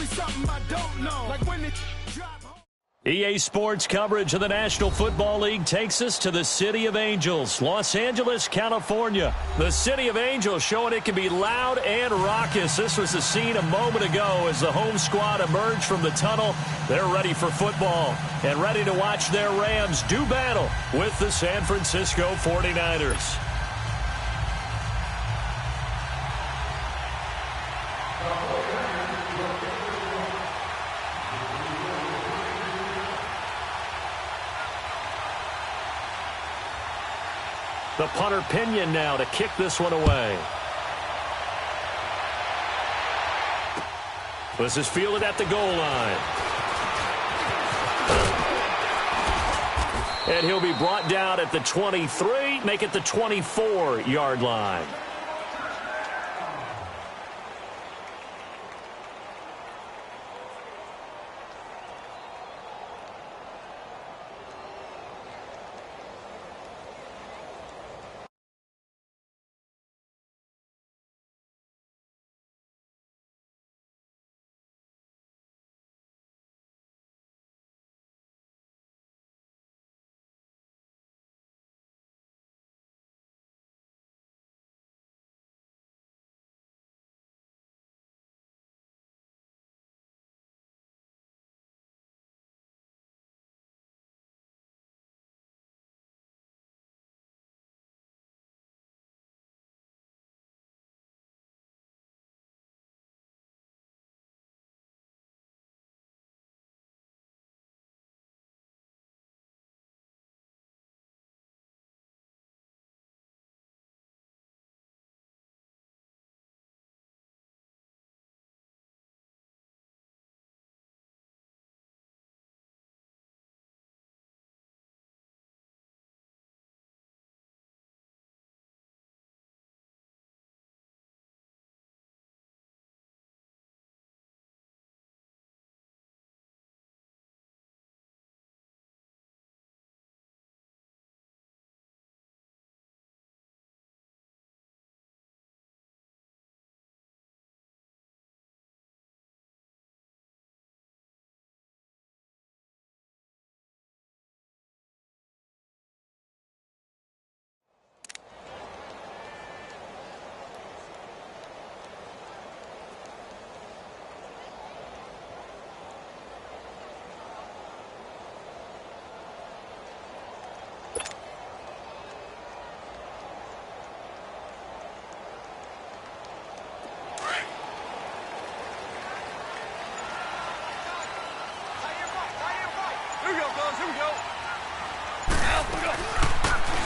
something I don't know. Like when it drop home. EA Sports coverage of the National Football League takes us to the City of Angels, Los Angeles, California. The City of Angels showing it can be loud and raucous. This was the scene a moment ago as the home squad emerged from the tunnel. They're ready for football and ready to watch their Rams do battle with the San Francisco 49ers. The punter Pinion now to kick this one away. This is fielded at the goal line. And he'll be brought down at the 23, make it the 24-yard line.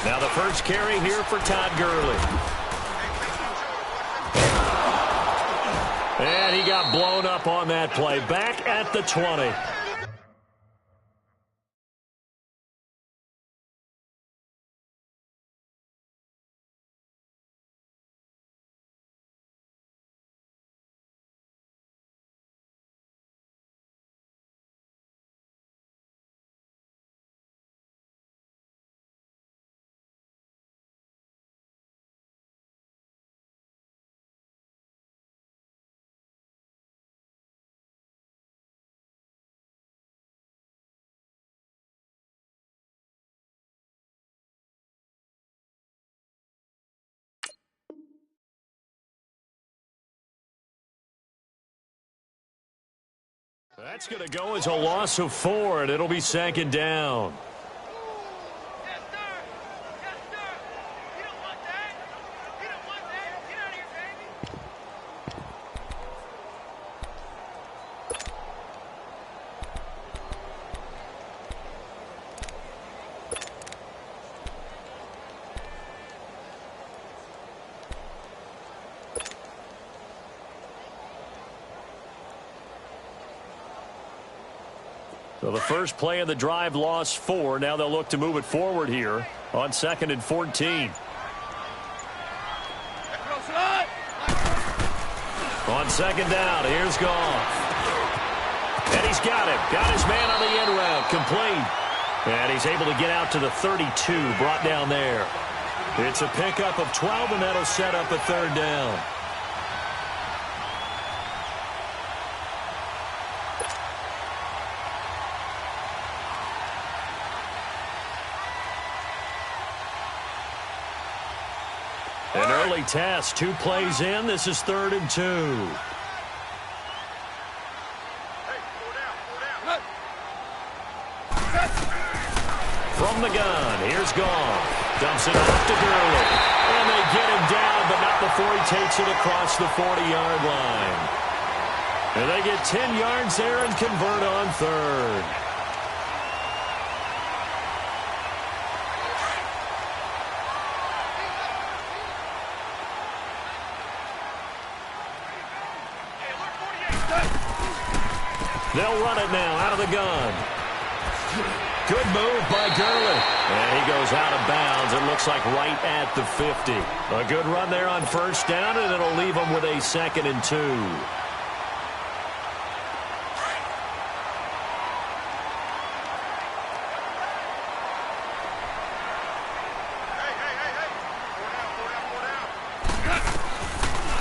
Now the first carry here for Todd Gurley. And he got blown up on that play. Back at the 20. That's going to go as a loss of 4, and it'll be second down. So the first play of the drive lost 4. Now they'll look to move it forward here on 2nd and 14. On 2nd down, here's Goff. And he's got it. Got his man on the end route. Complete. And he's able to get out to the 32, brought down there. It's a pickup of 12, and that'll set up a 3rd down. An early test, 2 plays in. This is 3rd and 2. From the gun, here's Goff. Dumps it off to Gurley. And they get him down, but not before he takes it across the 40-yard line. And they get 10 yards there and convert on 3rd. They'll run it now out of the gun. Good move by Gurley. And he goes out of bounds. It looks like right at the 50. A good run there on 1st down, and it'll leave them with a 2nd and 2.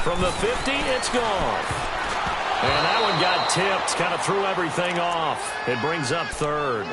From the 50, it's gone. And that one got tipped, kind of threw everything off. It brings up 3rd.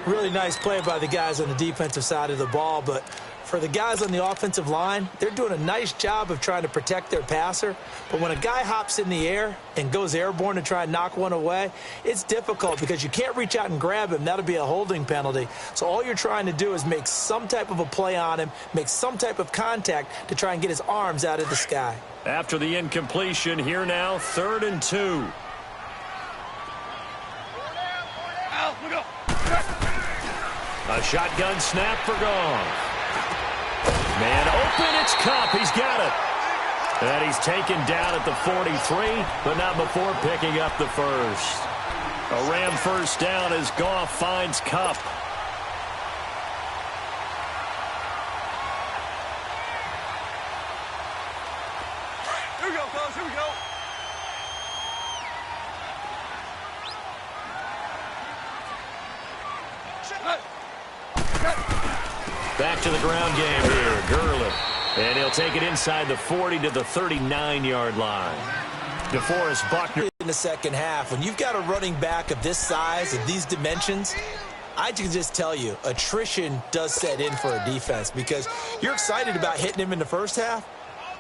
Really nice play by the guys on the defensive side of the ball, but for the guys on the offensive line, they're doing a nice job of trying to protect their passer. But when a guy hops in the air and goes airborne to try and knock one away, it's difficult because you can't reach out and grab him. That'll be a holding penalty. So all you're trying to do is make some type of a play on him, make some type of contact to try and get his arms out of the sky. After the incompletion, here now, 3rd and 2. A shotgun snap for Goff. Man open, it's Kupp. He's got it. And he's taken down at the 43, but not before picking up the 1st. A Ram 1st down as Goff finds Kupp. Here we go, fellas. Here we go. Back to the ground game here, Gurley. And he'll take it inside the 40 to the 39-yard line. DeForest Buckner. In the second half, when you've got a running back of this size, of these dimensions, I can just tell you, attrition does set in for a defense because you're excited about hitting him in the first half.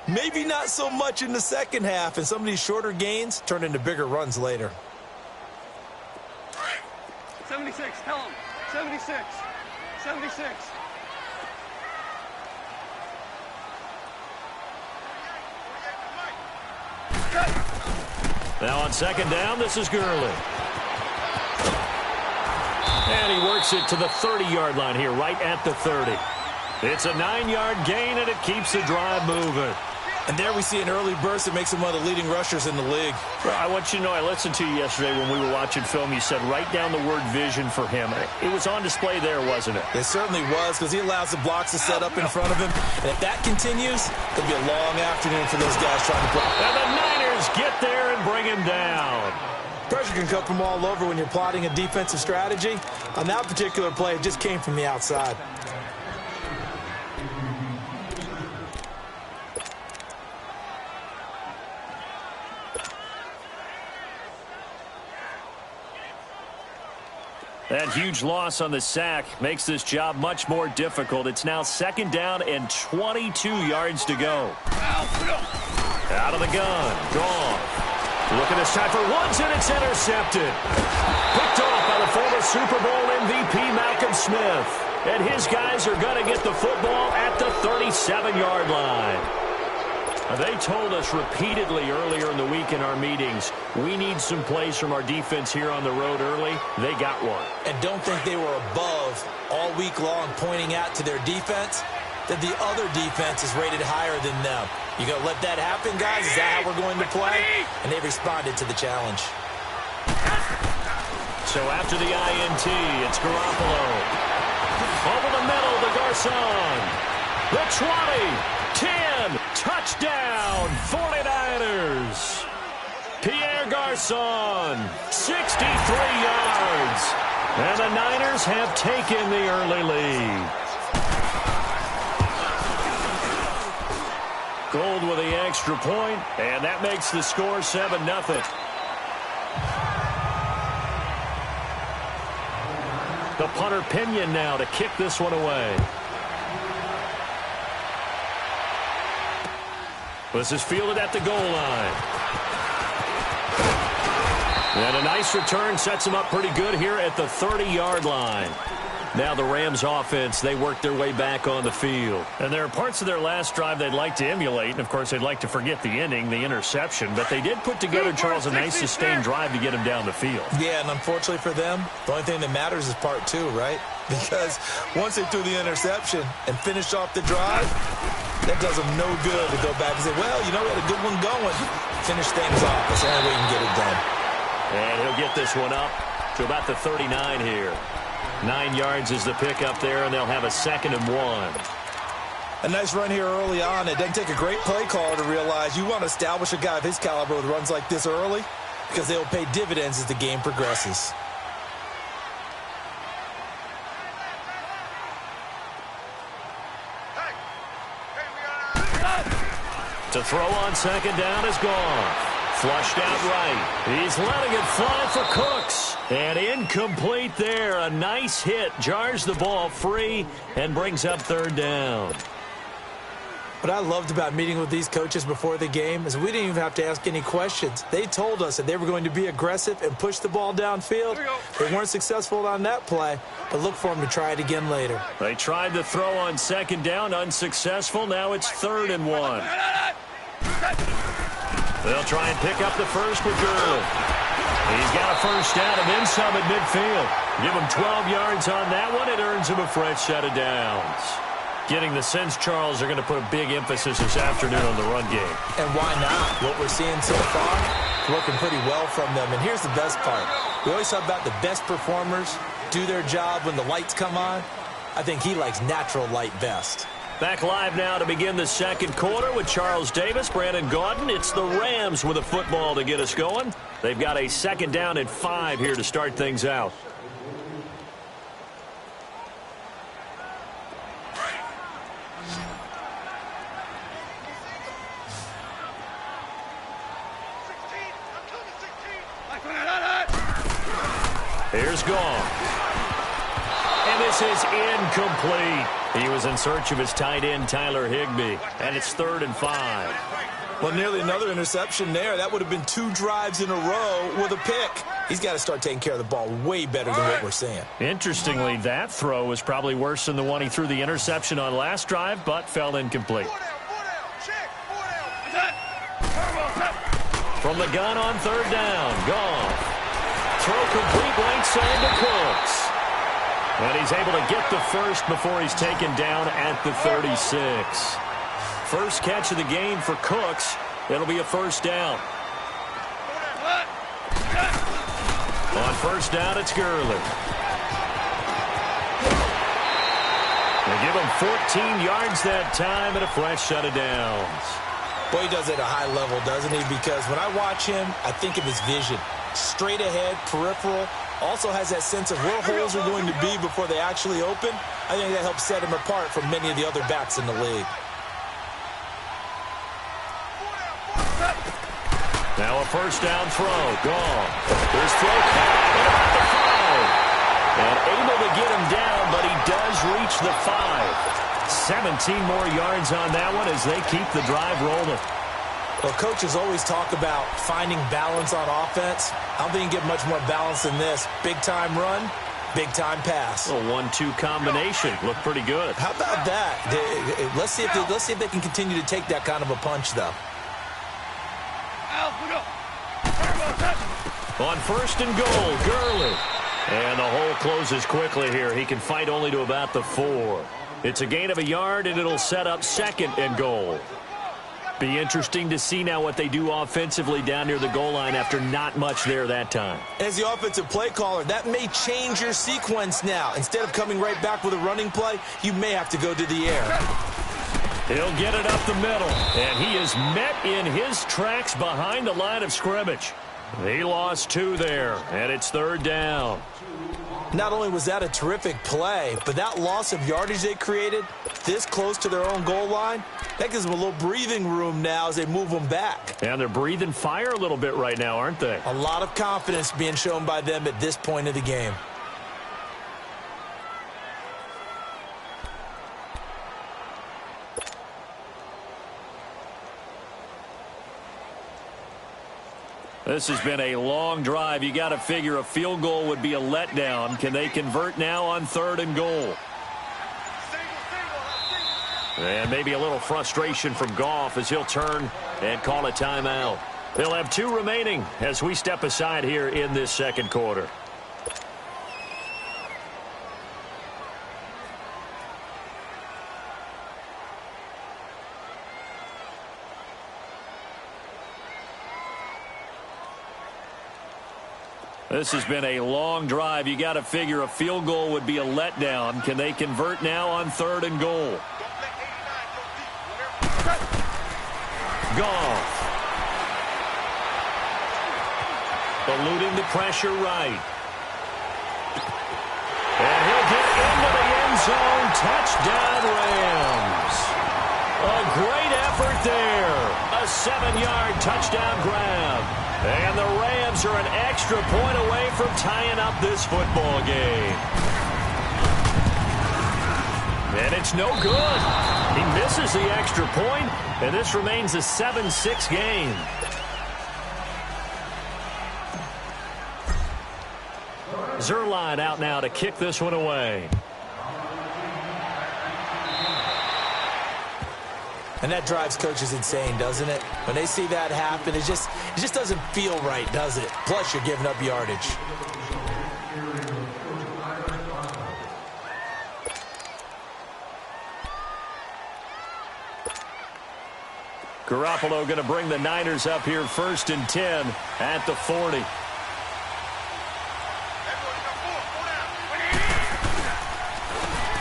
Maybe not so much in the second half, and some of these shorter gains turn into bigger runs later. 76, tell him. 76. 76. Now on 2nd down, this is Gurley. And he works it to the 30-yard line here, right at the 30. It's a 9-yard gain, and it keeps the drive moving. And there we see an early burst that makes him one of the leading rushers in the league. Well, I want you to know, I listened to you yesterday when we were watching film. You said write down the word vision for him. It was on display there, wasn't it? It certainly was, because he allows the blocks to set up in front of him. And if that continues, it'll be a long afternoon for those guys trying to play. And the Niners get there and bring him down. Pressure can come from all over when you're plotting a defensive strategy. On that particular play, it just came from the outside. That huge loss on the sack makes this job much more difficult. It's now 2nd down and 22 yards to go. Out of the gun. Goff. Look at this time for once, and it's intercepted. Picked off by the former Super Bowl MVP Malcolm Smith. And his guys are going to get the football at the 37-yard line. They told us repeatedly earlier in the week in our meetings, we need some plays from our defense here on the road early. They got one. And don't think they were above all week long pointing out to their defense that the other defense is rated higher than them. You going to let that happen, guys? Is that how we're going to play? And they responded to the challenge. So after the INT, it's Garoppolo. Over the middle to Garcon. The 20. 10, touchdown, 49ers. Pierre Garcon, 63 yards. And the Niners have taken the early lead. Gold with the extra point, and that makes the score 7-0. The punter Pinion now to kick this one away. This is fielded at the goal line. And a nice return sets them up pretty good here at the 30-yard line. Now the Rams offense, they work their way back on the field. And there are parts of their last drive they'd like to emulate. And, of course, they'd like to forget the ending, the interception. But they did put together, Charles, a nice sustained drive to get him down the field. Yeah, and unfortunately for them, the only thing that matters is part two, right? Because once they threw the interception and finished off the drive, that does them no good to go back and say, well, you know, we had a good one going. Finish things off. That's the only way you can get it done. And he'll get this one up to about the 39 here. 9 yards is the pickup there, and they'll have a 2nd and 1. A nice run here early on. It doesn't take a great play caller to realize you want to establish a guy of his caliber with runs like this early because they'll pay dividends as the game progresses. To throw on 2nd down is gone. Flushed out right. He's letting it fly for Cooks. And incomplete there. A nice hit. Jars the ball free and brings up 3rd down. What I loved about meeting with these coaches before the game is we didn't even have to ask any questions. They told us that they were going to be aggressive and push the ball downfield. They weren't successful on that play, but look for them to try it again later. They tried to throw on 2nd down, unsuccessful. Now it's 3rd and 1. They'll try and pick up the first with Gurley. He's got a first down and then some at midfield. Give him 12 yards on that one. It earns him a fresh set of downs. Getting the sense, Charles, they're going to put a big emphasis this afternoon on the run game. And why not? What we're seeing so far, working pretty well from them. And here's the best part. We always talk about the best performers do their job when the lights come on. I think he likes natural light best. Back live now to begin the 2nd quarter with Charles Davis, Brandon Gaudin. It's the Rams with a football to get us going. They've got a 2nd down and 5 here to start things out. Here's Goff. And this is incomplete. He was in search of his tight end, Tyler Higbee. And it's 3rd and 5. Well, nearly another interception there. That would have been 2 drives in a row with a pick. He's got to start taking care of the ball way better than what we're seeing. Interestingly, that throw was probably worse than the one he threw the interception on last drive, but fell incomplete. From the gun on 3rd down, Goff. Throw complete right side to Cooks. And he's able to get the first before he's taken down at the 36. First catch of the game for Cooks. It'll be a first down. On first down, it's Gurley. They give him 14 yards that time and a fresh set of downs. Boy, he does it at a high level, doesn't he? Because when I watch him, I think of his vision. Straight ahead, peripheral. Also has that sense of where holes are going to be before they actually open. I think that helps set him apart from many of the other backs in the league. Now a first down throw. Gone. There's throw caught at about the 5. And able to get him down, but he does reach the 5. 17 more yards on that one as they keep the drive rolling. Well, coaches always talk about finding balance on offense. I don't think you can get much more balance than this. Big-time run, big-time pass. A 1-2 combination. Looked pretty good. How about that? Let's see if they can continue to take that kind of a punch, though. On 1st and goal, Gurley. And the hole closes quickly here. He can fight only to about the 4. It's a gain of a yard, and it'll set up 2nd and goal. Be interesting to see now what they do offensively down near the goal line after not much there that time. As the offensive play caller, that may change your sequence now. Instead of coming right back with a running play, you may have to go to the air. He'll get it up the middle, and he is met in his tracks behind the line of scrimmage. He lost 2 there, and it's 3rd down. Not only was that a terrific play, but that loss of yardage they created this close to their own goal line, that gives them a little breathing room now as they move them back. And they're breathing fire a little bit right now, aren't they? A lot of confidence being shown by them at this point of the game. This has been a long drive. You got to figure a field goal would be a letdown. Can they convert now on 3rd and goal? And maybe a little frustration from Goff as he'll turn and call a timeout. They'll have 2 remaining as we step aside here in this second quarter. This has been a long drive. You got to figure a field goal would be a letdown. Can they convert now on 3rd and goal? Goff. Eluding the pressure right. And he'll get into the end zone. Touchdown, Rams. A great effort there. A 7-yard touchdown grab. And the Rams are an extra point away from tying up this football game. And it's no good. He misses the extra point, and this remains a 7-6 game. Zerline out now to kick this one away. And that drives coaches insane, doesn't it? When they see that happen, it just doesn't feel right, does it? Plus, you're giving up yardage. Garoppolo going to bring the Niners up here 1st and 10 at the 40.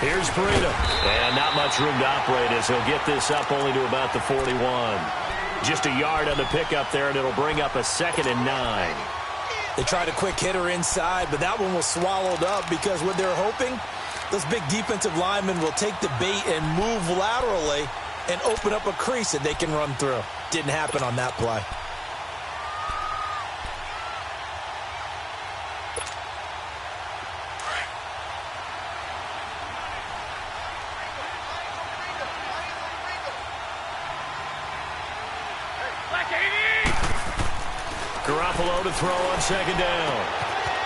Here's Breida. And not much room to operate as he'll get this up only to about the 41. Just a yard on the pickup there, and it'll bring up a 2nd and 9. They tried a quick hitter inside, but that one was swallowed up because what they're hoping, those big defensive linemen will take the bait and move laterally and open up a crease that they can run through. Didn't happen on that play. Garoppolo to throw on 2nd down.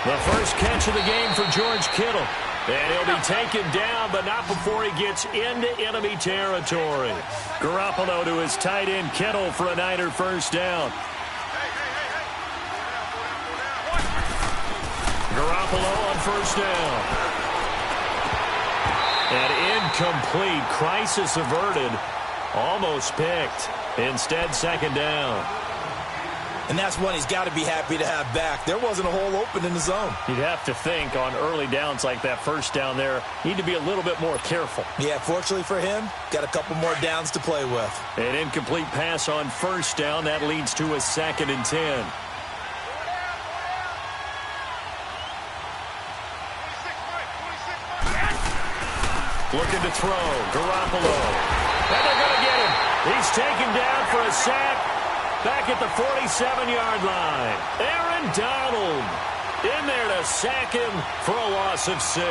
The first catch of the game for George Kittle. And he'll be taken down, but not before he gets into enemy territory. Garoppolo to his tight end Kittle for a Niner 1st down. Garoppolo on 1st down. And incomplete. Crisis averted. Almost picked. Instead, 2nd down. And that's one he's got to be happy to have back. There wasn't a hole open in the zone. You'd have to think on early downs like that 1st down there, need to be a little bit more careful. Yeah, fortunately for him, got a couple more downs to play with. An incomplete pass on 1st down. That leads to a 2nd and 10. Looking to throw. Garoppolo. And they're going to get him. He's taken down for a sack. Back at the 47-yard line. Aaron Donald in there to sack him for a loss of 6.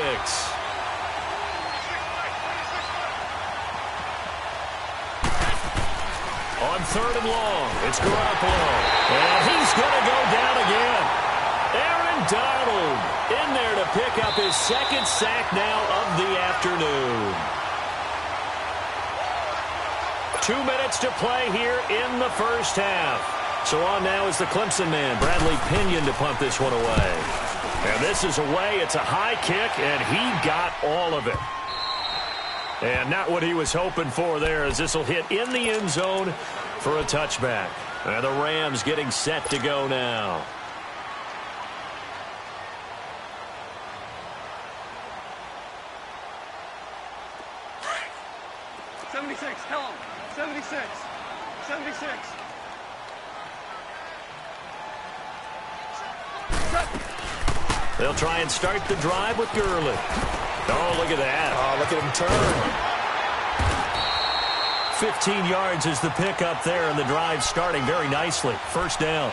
On 3rd and long, it's Garoppolo. And he's going to go down again. Aaron Donald in there to pick up his 2nd sack now of the afternoon. 2 minutes to play here in the 1st half. So on now is the Clemson man, Bradley Pinion, to punt this one away. And this is away. It's a high kick, and he got all of it. And not what he was hoping for there, as this will hit in the end zone for a touchback. And the Rams getting set to go now. Tell him. 76. 76. They'll try and start the drive with Gurley. Oh, look at that. Oh, look at him turn. 15 yards is the pickup there, and the drive starting very nicely. 1st down.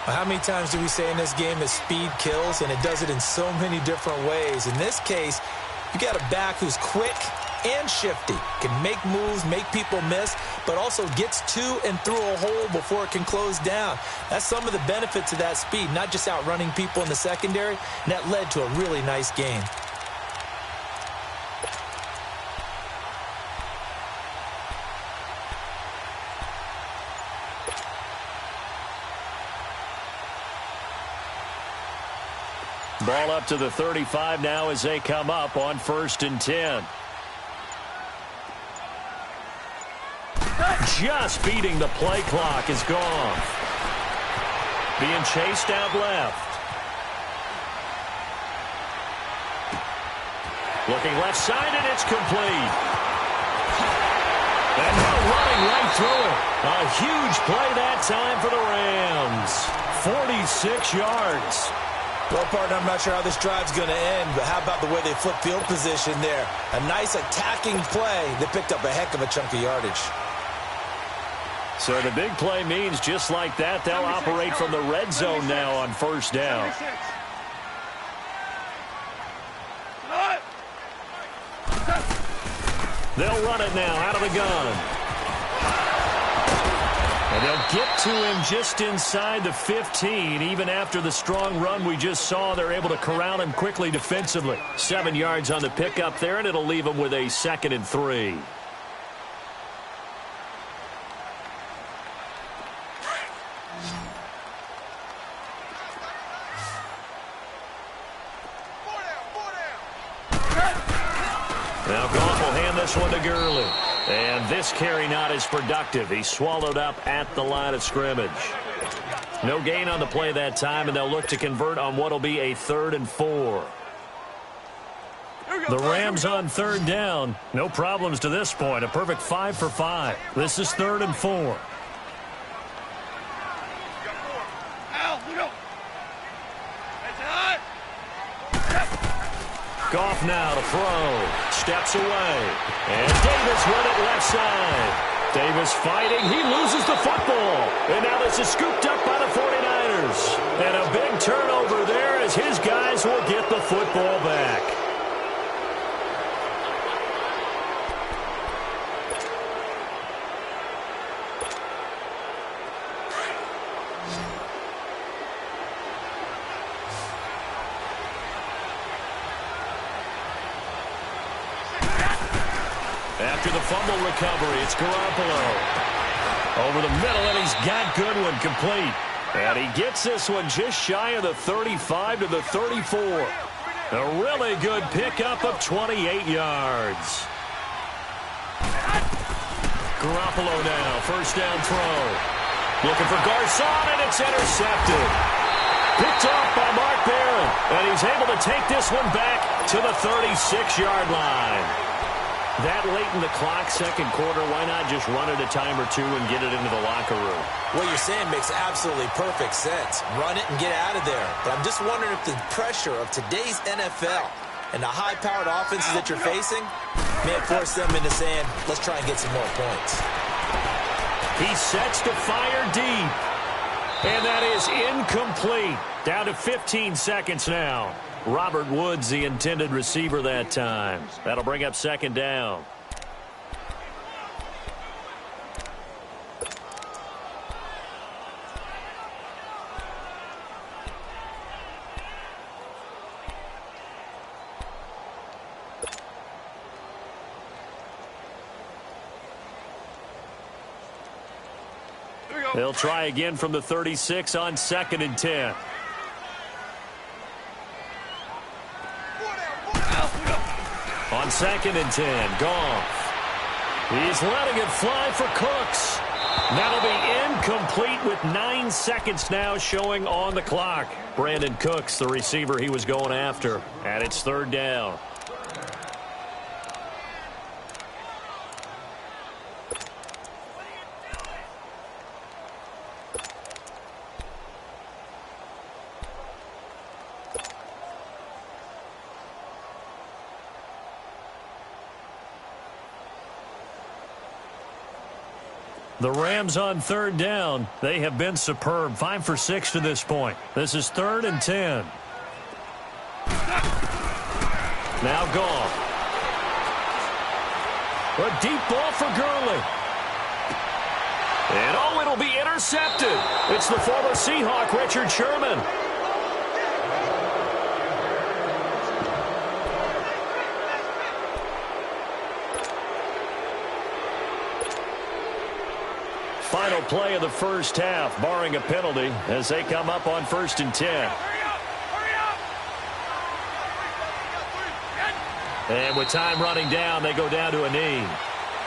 How many times do we say in this game that speed kills, and it does it in so many different ways? In this case, you got a back who's quick, and shifty. Can make moves, make people miss, but also gets to and through a hole before it can close down. That's some of the benefits of that speed, not just outrunning people in the secondary, and that led to a really nice game. Ball up to the 35 now as they come up on 1st and 10. Just beating the play clock is gone. Being chased out left. Looking left side, and it's complete. And they're running right through it. A huge play that time for the Rams. 46 yards. Well, partner, I'm not sure how this drive's going to end, but how about the way they flip field position there? A nice attacking play that picked up a heck of a chunk of yardage. So the big play means just like that, they'll operate from the red zone now on 1st down. They'll run it now out of the gun. And they'll get to him just inside the 15. Even after the strong run we just saw, they're able to corral him quickly defensively. 7 yards on the pickup there, and it'll leave him with a 2nd and 3. Now Goff will hand this one to Gurley. And this carry not as productive. He's swallowed up at the line of scrimmage. No gain on the play that time, and they'll look to convert on what will be a 3rd and 4. The Rams on 3rd down. No problems to this point. A perfect 5 for 5. This is 3rd and 4. Goff now to throw. Steps away. And Davis won it left side. Davis fighting. He loses the football. And now this is scooped up by the 49ers. And a big turnover there as his guys will get the football back. After the fumble recovery, it's Garoppolo. Over the middle, and he's got Goodwin complete. And he gets this one just shy of the 35 to the 34. A really good pickup of 28 yards. Garoppolo now, 1st down throw. Looking for Garcon, and it's intercepted. Picked off by Mark Barron, and he's able to take this one back to the 36-yard line. That late in the clock, 2nd quarter, why not just run it a time or two and get it into the locker room? What you're saying makes absolutely perfect sense. Run it and get out of there. But I'm just wondering if the pressure of today's NFL and the high-powered offenses that you're facing may force them into saying, let's try and get some more points. He sets to fire deep. And that is incomplete. Down to 15 seconds now. Robert Woods, the intended receiver that time. That'll bring up 2nd down. They'll try again from the 36 on 2nd and 10. On 2nd and 10, Goff. He's letting it fly for Cooks. That'll be incomplete with 9 seconds now showing on the clock. Brandon Cooks, the receiver he was going after, and it's 3rd down. The Rams on 3rd down. They have been superb. 5 for 6 to this point. This is 3rd and 10. Now Goff. A deep ball for Gurley. And oh, it'll be intercepted. It's the former Seahawk, Richard Sherman. Final play of the first half, barring a penalty, as they come up on 1st and 10. And with time running down, they go down to a knee.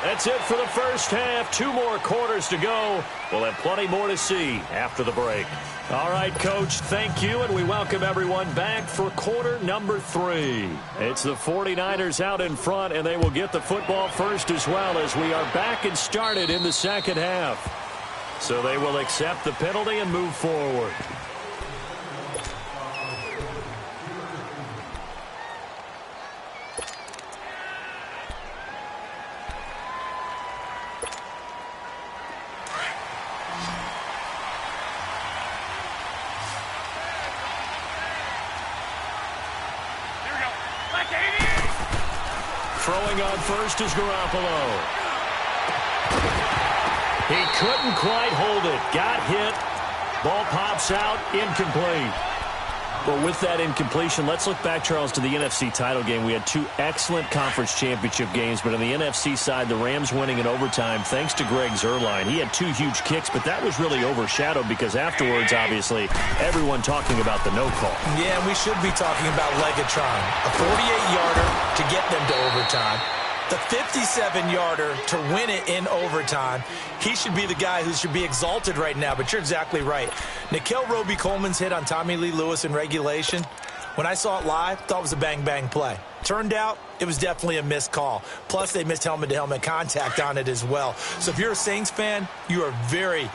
That's it for the first half. 2 more quarters to go. We'll have plenty more to see after the break. All right, Coach, thank you, and we welcome everyone back for quarter number 3. It's the 49ers out in front, and they will get the football first as well as we are back and started in the second half. So they will accept the penalty and move forward. Throwing on first is Garoppolo. He couldn't quite hold it. Got hit. Ball pops out. Incomplete. Well, with that incompletion, let's look back, Charles, to the NFC title game. We had 2 excellent conference championship games, but on the NFC side, the Rams winning in overtime thanks to Greg Zuerlein. He had 2 huge kicks, but that was really overshadowed because afterwards, obviously, everyone talking about the no call. Yeah, and we should be talking about Legatron. A 48-yarder to get them to overtime. The 57-yarder to win it in overtime. He should be the guy who should be exalted right now, but you're exactly right. Nickell Robey-Coleman's hit on Tommy Lee Lewis in regulation, when I saw it live, thought it was a bang-bang play. Turned out, it was definitely a missed call. Plus, they missed helmet-to-helmet contact on it as well. So if you're a Saints fan, you are very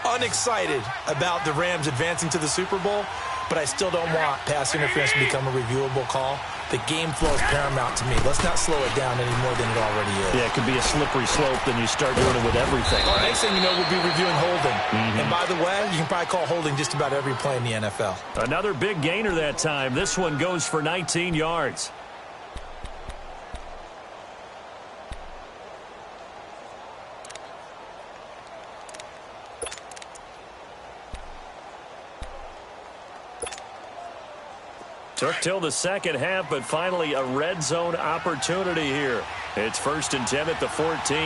unexcited about the Rams advancing to the Super Bowl, but I still don't want pass interference to become a reviewable call. The game flow is paramount to me. Let's not slow it down any more than it already is. Yeah, it could be a slippery slope, then you start doing it with everything. Well, next thing you know, we'll be reviewing holding. And by the way, you can probably call holding just about every play in the NFL. Another big gainer that time. This one goes for 19 yards. Took till the second half, but finally a red zone opportunity here. It's 1st and 10 at the 14.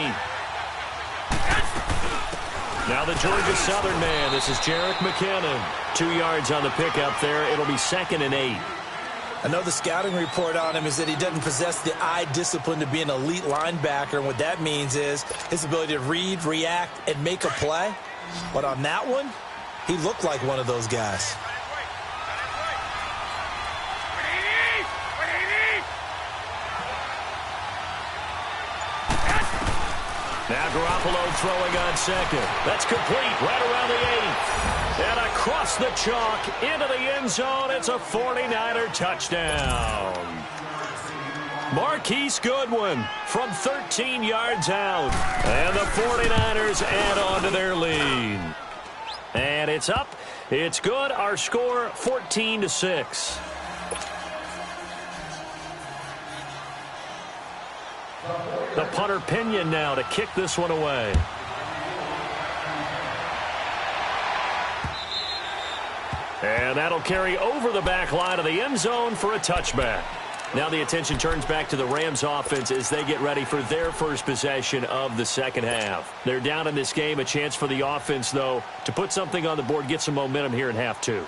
Now the Georgia Southern man. This is Jerick McKinnon. 2 yards on the pickup there. It'll be 2nd and 8. I know the scouting report on him is that he doesn't possess the eye discipline to be an elite linebacker, and what that means is his ability to read, react, and make a play. But on that one, he looked like one of those guys. Now Garoppolo throwing on second. That's complete right around the 8. And across the chalk into the end zone. It's a 49er touchdown. Marquise Goodwin from 13 yards out. And the 49ers add on to their lead. And it's up. It's good. Our score 14-6. The punter Pinion now to kick this one away. And that'll carry over the back line of the end zone for a touchback. Now the attention turns back to the Rams offense as they get ready for their first possession of the second half. They're down in this game. A chance for the offense, though, to put something on the board, get some momentum here in half 2.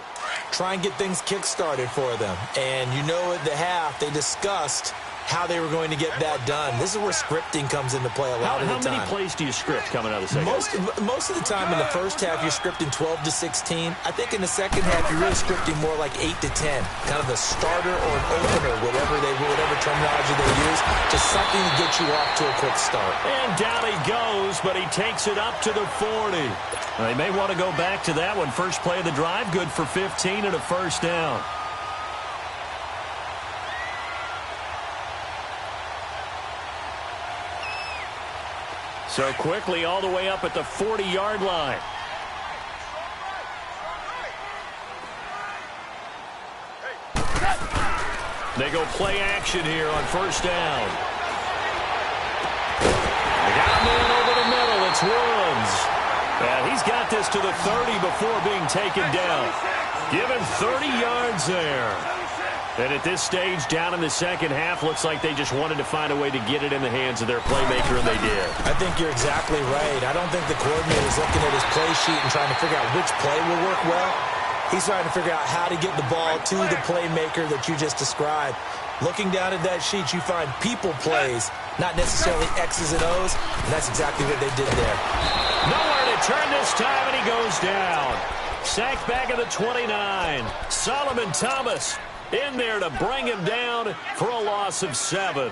Try and get things kick-started for them. And you know at the half they discussed how they were going to get that done. This is where scripting comes into play a lot of the time. How many plays do you script coming out of the second half? Most of the time in the first half, you're scripting 12 to 16. I think in the second half, you're really scripting more like 8 to 10. Kind of a starter or an opener, whatever terminology they use, just something to get you off to a quick start. And down he goes, but he takes it up to the 40. They may want to go back to that one. First play of the drive, good for 15 and a first down. So quickly all the way up at the 40-yard line. They go play action here on first down. runs. And he's got this to the 30 before being taken down. Given 30 yards there. And at this stage, down in the second half, looks like they just wanted to find a way to get it in the hands of their playmaker, and they did. I think you're exactly right. I don't think the coordinator is looking at his play sheet and trying to figure out which play will work well. He's trying to figure out how to get the ball to the playmaker that you just described. Looking down at that sheet, you find people plays, not necessarily X's and O's, and that's exactly what they did there. Nowhere to turn this time, and he goes down. Sacked back at the 29. Solomon Thomas in there to bring him down for a loss of 7.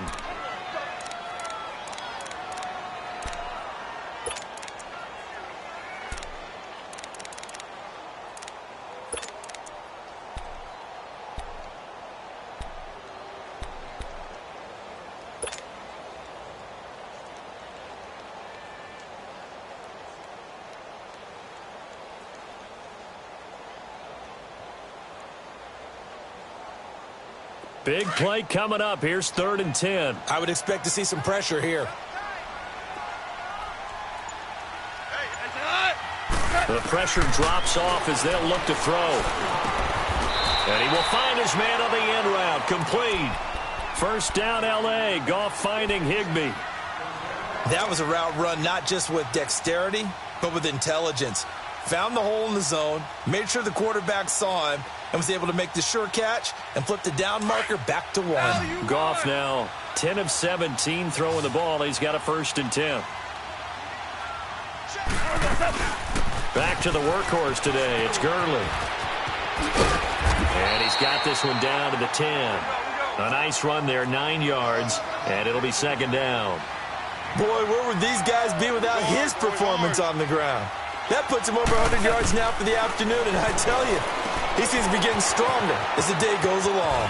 Big play coming up. Here's 3rd and 10. I would expect to see some pressure here. The pressure drops off as they'll look to throw. And he will find his man on the end route. Complete. First down, L.A. Goff finding Higbee. That was a route run not just with dexterity, but with intelligence. Found the hole in the zone, made sure the quarterback saw him, and was able to make the sure catch and flip the down marker back to 1. Goff now 10 of 17 throwing the ball. He's got a 1st and 10. Back to the workhorse today. It's Gurley. And he's got this one down to the 10. A nice run there, 9 yards, and it'll be 2nd down. Boy, where would these guys be without his performance on the ground? That puts him over 100 yards now for the afternoon, and I tell you, he seems to be getting stronger as the day goes along.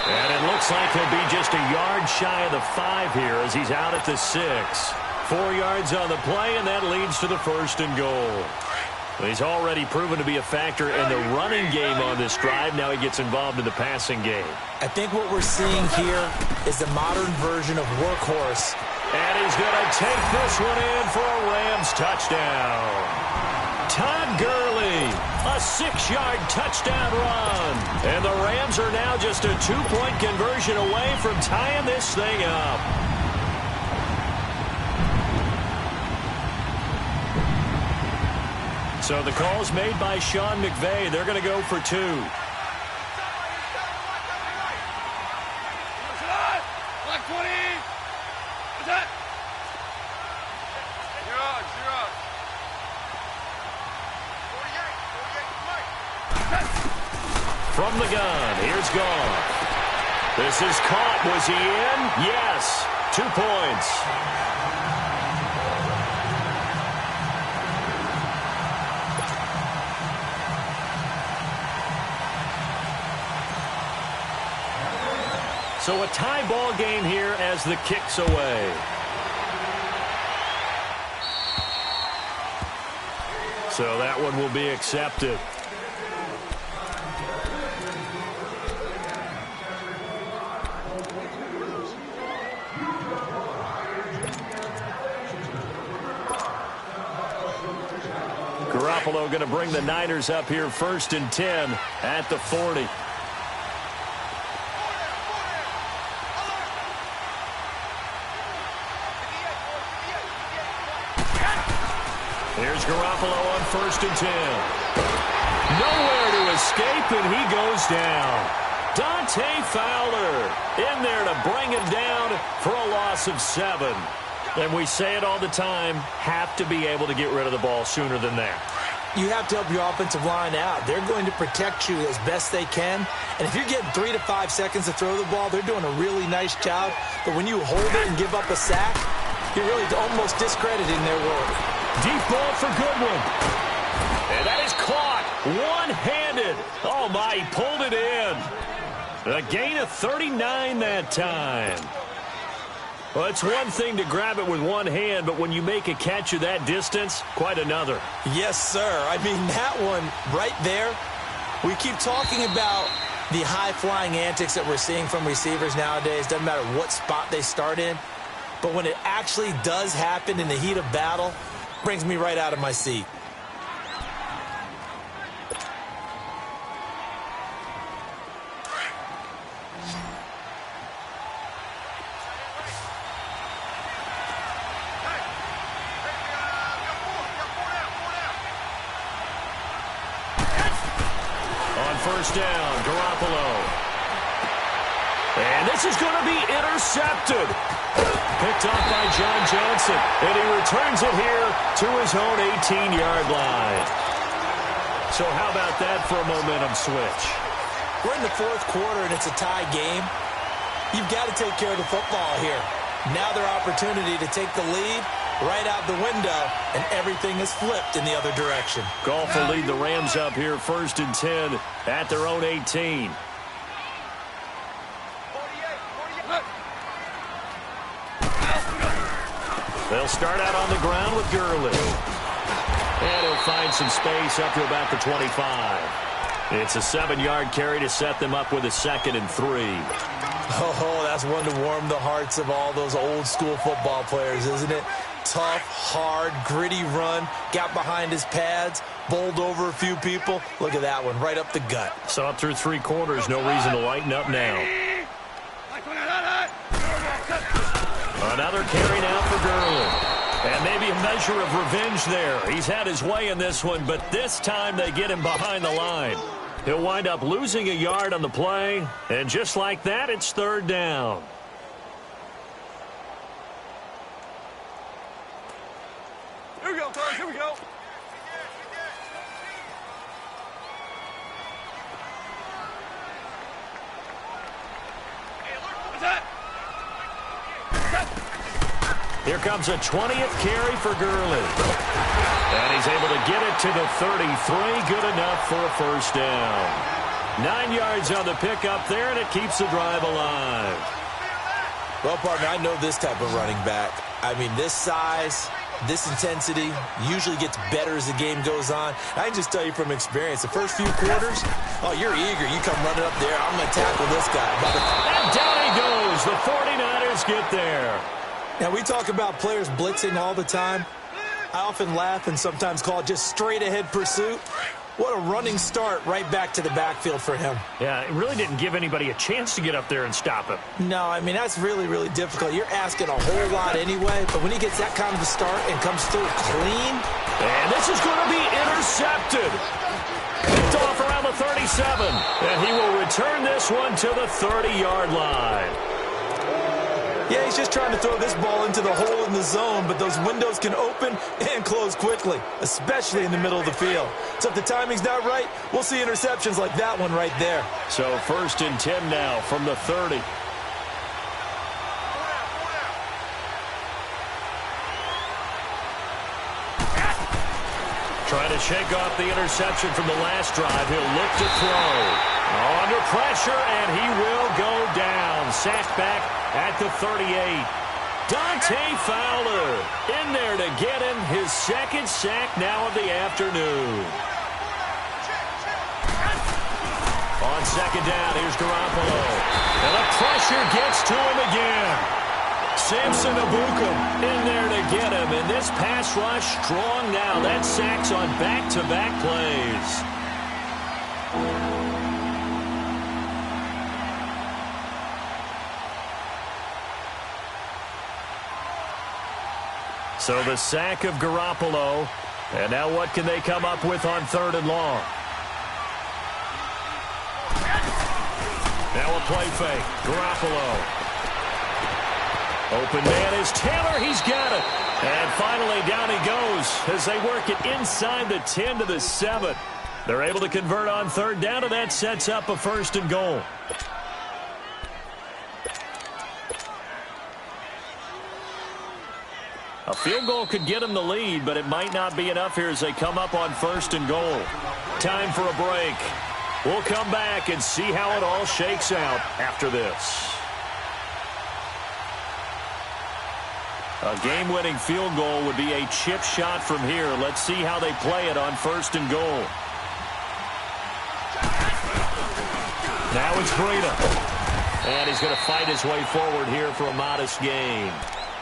And it looks like he'll be just a yard shy of the 5 here as he's out at the 6. 4 yards on the play, and that leads to the 1st and goal. He's already proven to be a factor in the running game on this drive. Now he gets involved in the passing game. I think what we're seeing here is the modern version of workhorse. And he's going to take this one in for a Rams touchdown. Todd Gurley, a 6-yard touchdown run. And the Rams are now just a 2-point conversion away from tying this thing up. So the call's made by Sean McVay. They're going to go for 2. Black 20. What's that? You're on. 48. From the gun, here's Goff. This is caught. Was he in? Yes. 2 points. So a tie ball game here as the kick's away. So that one will be accepted. Garoppolo going to bring the Niners up here 1st and 10 at the 40. Here's Garoppolo on 1st and 10. Nowhere to escape, and he goes down. Dante Fowler in there to bring him down for a loss of 7. And we say it all the time, have to be able to get rid of the ball sooner than that. You have to help your offensive line out. They're going to protect you as best they can. And if you're getting 3 to 5 seconds to throw the ball, they're doing a really nice job. But when you hold it and give up a sack, you're really almost discrediting their work. Deep ball for Goodwin. And that is caught one-handed. Oh, my, he pulled it in. A gain of 39 that time. Well, it's one thing to grab it with one hand, but when you make a catch of that distance, quite another. Yes, sir. I mean, that one right there, we keep talking about the high-flying antics that we're seeing from receivers nowadays. Doesn't matter what spot they start in. But when it actually does happen in the heat of battle, brings me right out of my seat. First down, Garoppolo. And this is going to be intercepted. Picked off by John Johnson. And he returns it here to his own 18-yard line. So how about that for a momentum switch? We're in the fourth quarter, and it's a tie game. You've got to take care of the football here. Now their opportunity to take the lead right out the window, and everything is flipped in the other direction. Goff will lead the Rams up here 1st and 10 at their own 18. They'll start out on the ground with Gurley. And he'll find some space up to about the 25. It's a 7-yard carry to set them up with a 2nd and 3. Oh, that's one to warm the hearts of all those old-school football players, isn't it? Tough, hard, gritty run, got behind his pads, bowled over a few people. Look at that one, right up the gut. So up through 3 quarters, no reason to lighten up now. Another carry now for Gurley. And maybe a measure of revenge there. He's had his way in this one, but this time they get him behind the line. He'll wind up losing a yard on the play, and just like that, it's 3rd down. Here we go, guys. Here we go. Here comes a 20th carry for Gurley. And he's able to get it to the 33. Good enough for a 1st down. 9 yards on the pickup there, and it keeps the drive alive. Well, partner, I know this type of running back. I mean, this size, this intensity usually gets better as the game goes on. I can just tell you from experience, the first few quarters, oh, you're eager. You come running up there. I'm going to tackle this guy. And down he goes. The 49ers get there. Now, we talk about players blitzing all the time. I often laugh and sometimes call it just straight-ahead pursuit. What a running start right back to the backfield for him. Yeah, it really didn't give anybody a chance to get up there and stop him. No, I mean, that's really, really difficult. You're asking a whole lot anyway, but when he gets that kind of a start and comes through clean. And this is going to be intercepted. Picked off around the 37. And he will return this one to the 30-yard line. Yeah, he's just trying to throw this ball into the hole in the zone, but those windows can open and close quickly, especially in the middle of the field. So if the timing's not right, we'll see interceptions like that one right there. So 1st and 10 now from the 30. Trying to shake off the interception from the last drive. He'll look to throw. Under pressure, and he will go down. Sacked back at the 38. Dante Fowler in there to get him his 2nd sack now of the afternoon. On 2nd down, here's Garoppolo. And the pressure gets to him again. Samson Abukum in there to get him. And this pass rush strong now. That sacks on back-to-back plays. So the sack of Garoppolo. And now what can they come up with on 3rd and long? Now a play fake. Garoppolo. Open man is Taylor. He's got it. And finally down he goes as they work it inside the 10 to the 7. They're able to convert on 3rd down, and that sets up a 1st and goal. A field goal could get them the lead, but it might not be enough here as they come up on 1st and goal. Time for a break. We'll come back and see how it all shakes out after this. A game-winning field goal would be a chip shot from here. Let's see how they play it on 1st and goal. Now it's Breida. And he's going to fight his way forward here for a modest gain.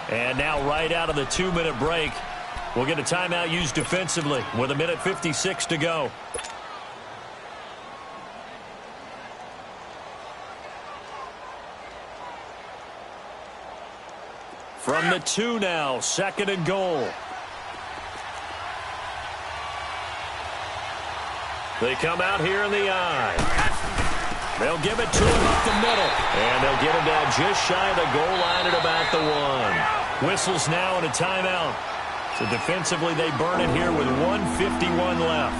And now right out of the 2-minute break, We'll get a timeout used defensively with 1:56 to go. From the 2 now, 2nd and goal. They come out here in the I. They'll give it to him up the middle. And they'll get him down just shy of the goal line at about the 1. Whistles now and a timeout. So defensively, they burn it here with 1:51 left.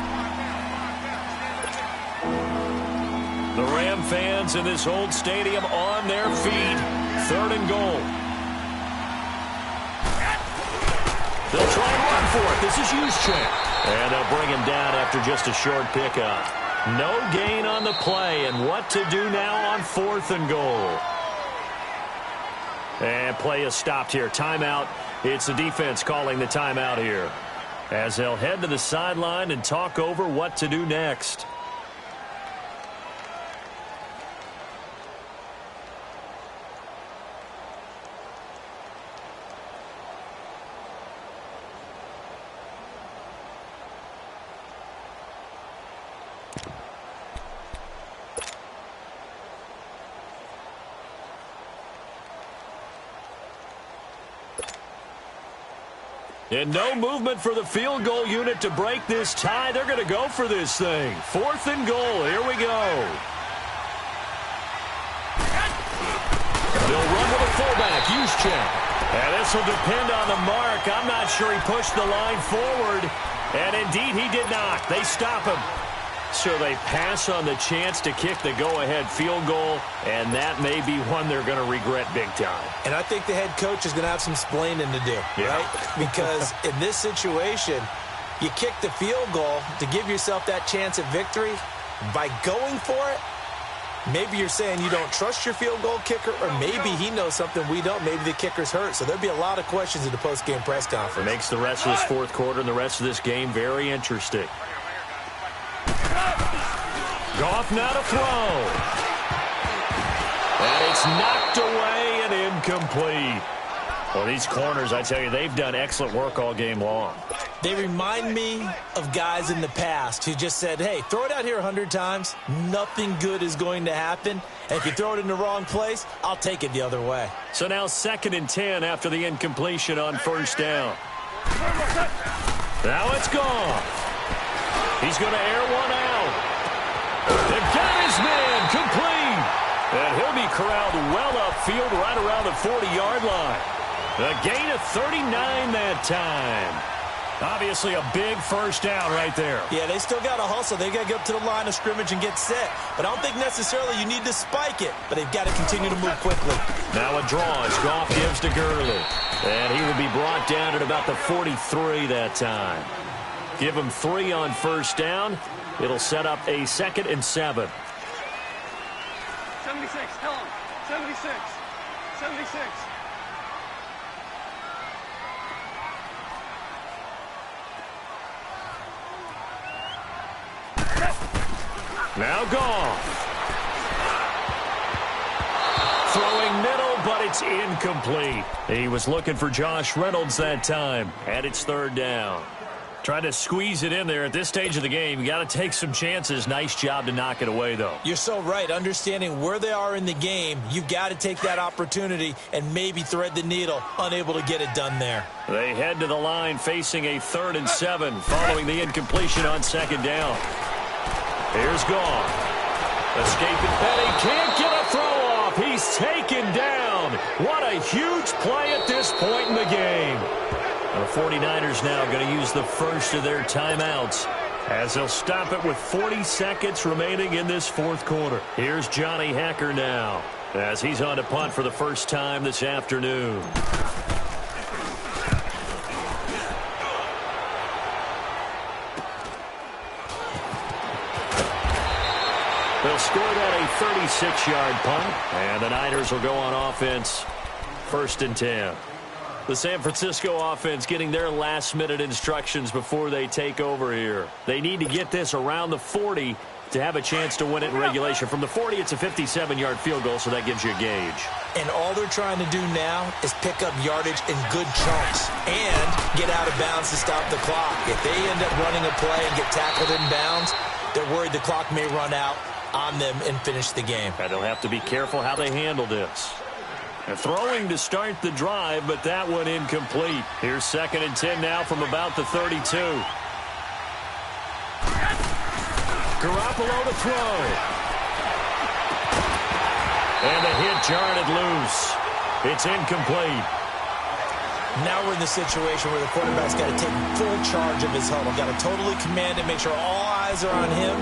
The Ram fans in this old stadium on their feet. 3rd and goal. They'll try and run for it. This is Juszczyk. And they'll bring him down after just a short pickup. No gain on the play, and what to do now on 4th and goal. And play is stopped here. Timeout. It's the defense calling the timeout here, as they'll head to the sideline and talk over what to do next. And no movement for the field goal unit to break this tie. They're going to go for this thing. 4th and goal. Here we go. They'll run with a fullback, Juszczyk. And this will depend on the mark. I'm not sure he pushed the line forward. And indeed, he did not. They stop him. So they pass on the chance to kick the go-ahead field goal, and that may be one they're going to regret big time. And I think the head coach is going to have some splaining to do, right? Because in this situation, you kick the field goal to give yourself that chance at victory. By going for it, maybe you're saying you don't trust your field goal kicker, or maybe he knows something we don't. Maybe the kicker's hurt. So there'll be a lot of questions in the post-game press conference. It makes the rest of this 4th quarter and the rest of this game very interesting. Goff now to throw. And it's knocked away and incomplete. Well, these corners, I tell you, they've done excellent work all game long. They remind me of guys in the past who just said, hey, throw it out here 100 times. Nothing good is going to happen. And if you throw it in the wrong place, I'll take it the other way. So now 2nd and 10 after the incompletion on 1st down. Now it's gone. He's going to air one out. They've got his man complete. And he'll be corralled well upfield right around the 40-yard line. A gain of 39 that time. Obviously a big 1st down right there. Yeah, they still got to hustle. They got to get up to the line of scrimmage and get set. But I don't think necessarily you need to spike it. But they've got to continue to move quickly. Now a draw as Goff gives to Gurley. And he will be brought down at about the 43 that time. Give him 3 on 1st down. It'll set up a 2nd and 7. 76, tell him. 76. 76. Now Goff. Throwing middle, but it's incomplete. He was looking for Josh Reynolds that time, and it's 3rd down. Trying to squeeze it in there at this stage of the game. You got to take some chances. Nice job to knock it away, though. You're so right. Understanding where they are in the game, you've got to take that opportunity and maybe thread the needle. Unable to get it done there. They head to the line facing a 3rd and 7 following the incompletion on 2nd down. Here's Goff. Escaping Petty. Can't get a throw off. He's taken down. What a huge play at this point in the game. The 49ers now going to use the first of their timeouts as they'll stop it with 40 seconds remaining in this 4th quarter. Here's Johnny Hecker now as he's on to punt for the first time this afternoon. They'll score that a 36-yard punt, and the Niners will go on offense 1st and 10. The San Francisco offense getting their last-minute instructions before they take over here. They need to get this around the 40 to have a chance to win it in regulation. From the 40, it's a 57-yard field goal, so that gives you a gauge. And all they're trying to do now is pick up yardage in good chunks and get out of bounds to stop the clock. If they end up running a play and get tackled in bounds, they're worried the clock may run out on them and finish the game. And they'll have to be careful how they handle this. They're throwing to start the drive, but that one incomplete. Here's 2nd and 10 now from about the 32. Garoppolo to throw. And the hit jarred it loose. It's incomplete. Now we're in the situation where the quarterback's got to take full charge of his huddle. Got to totally command it, make sure all eyes are on him.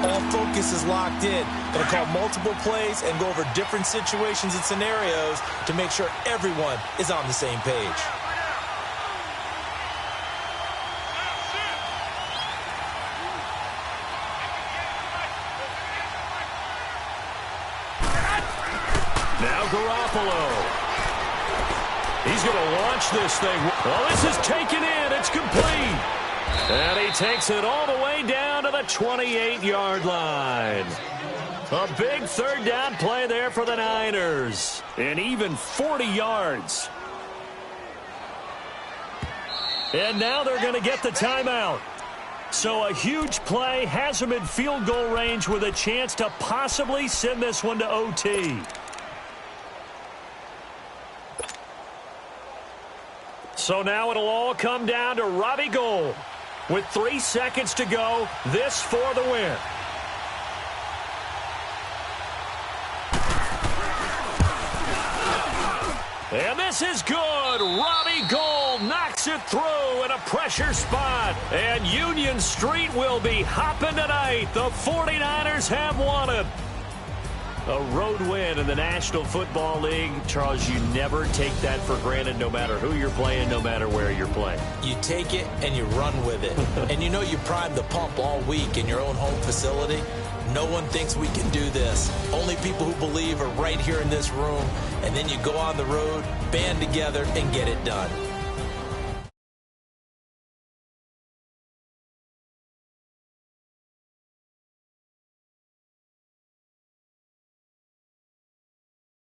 All focus is locked in. Going to call multiple plays and go over different situations and scenarios to make sure everyone is on the same page. Now Garoppolo. He's going to launch this thing. Oh, this is taken in. It's complete. And he takes it all the way down to the 28-yard line. A big 3rd down play there for the Niners. And even 40 yards. And now they're going to get the timeout. So a huge play has them in field goal range with a chance to possibly send this one to OT. So now it'll all come down to Robbie Gould. With 3 seconds to go, this for the win. And this is good. Robbie Gould knocks it through in a pressure spot. And Union Street will be hopping tonight. The 49ers have won it. A road win in the National Football League. Charles, you never take that for granted, no matter who you're playing, no matter where you're playing. You take it and you run with it. And you know you primed the pump all week in your own home facility. No one thinks we can do this. Only people who believe are right here in this room. And then you go on the road, band together, and get it done.